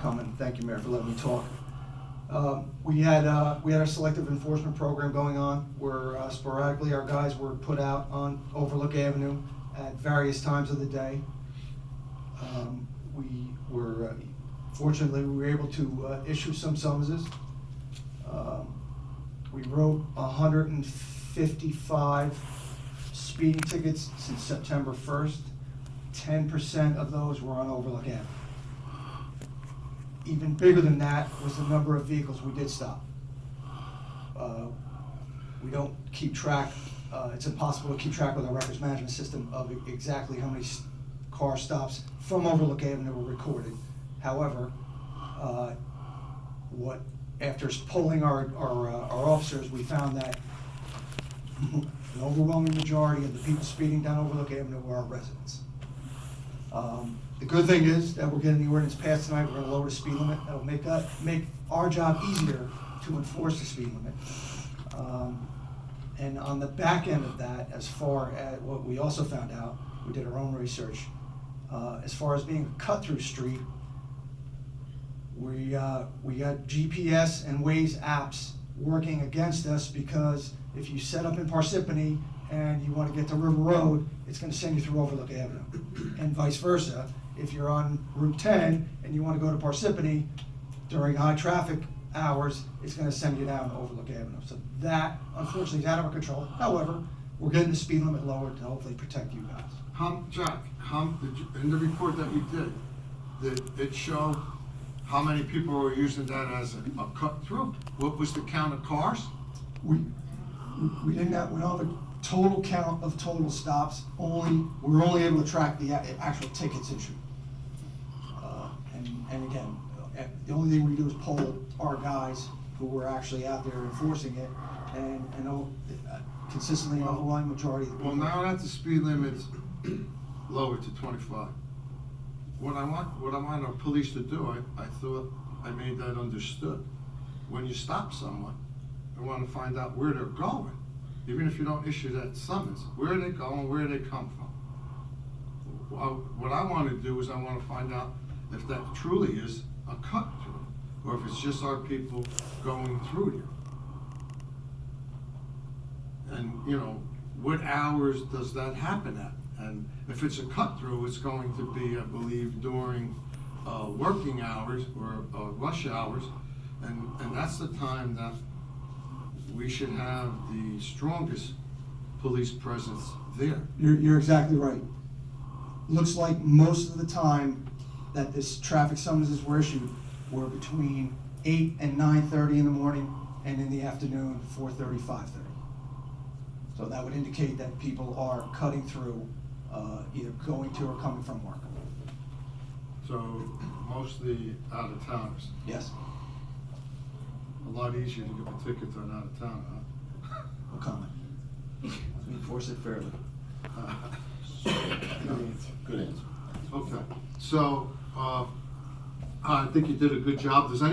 coming. Thank you, Mayor, for letting me talk. We had our selective enforcement program going on where sporadically our guys were put out on Overlook Avenue at various times of the day. Fortunately, we were able to issue some summonses. We wrote 155 speeding tickets since September 1st. 10% of those were on Overlook Ave. Even bigger than that was the number of vehicles we did stop. We don't keep track, it's impossible to keep track with our records management system of exactly how many car stops from Overlook Avenue were recorded. However, after polling our officers, we found that an overwhelming majority of the people speeding down Overlook Avenue were our residents. The good thing is that we're getting the ordinance passed tonight. We're going to lower the speed limit. That'll make our job easier to enforce the speed limit. And on the back end of that, as far as what we also found out, we did our own research, as far as being a cut-through street, we got GPS and Waze apps working against us, because if you set up in Parsippany and you want to get to River Road, it's going to send you through Overlook Avenue, and vice versa. If you're on Route 10 and you want to go to Parsippany during high traffic hours, it's going to send you down Overlook Avenue. So that, unfortunately, is out of our control. However, we're getting the speed limit lowered to hopefully protect you guys. Jack, in the report that you did it show how many people were using that as a cut through? What was the count of cars? We don't have a total count of total stops. We were only able to track the actual tickets issued. And again, the only thing we do is poll our guys who were actually out there enforcing it, and consistently an overwhelming majority of the people. Well, now that the speed limit's lowered to 25, what I want our police to do, I thought I made that understood. When you stop someone, I want to find out where they're going. Even if you don't issue that summons, where are they going, where they come from? What I want to do is I want to find out if that truly is a cut through, or if it's just our people going through here. And, what hours does that happen at? And if it's a cut through, it's going to be, I believe, during working hours or rush hours, and that's the time that we should have the strongest police presence there. You're exactly right. Looks like most of the time that this traffic summonses were issued were between 8 and 9:30 in the morning, and in the afternoon, 4:30, 5:30. So that would indicate that people are cutting through, either going to or coming from work. So mostly out of towners. Yes. A lot easier to give a ticket to an out of town, huh? No comment. We enforce it fairly. Good answer. Okay, so I think you did a good job. Does anybody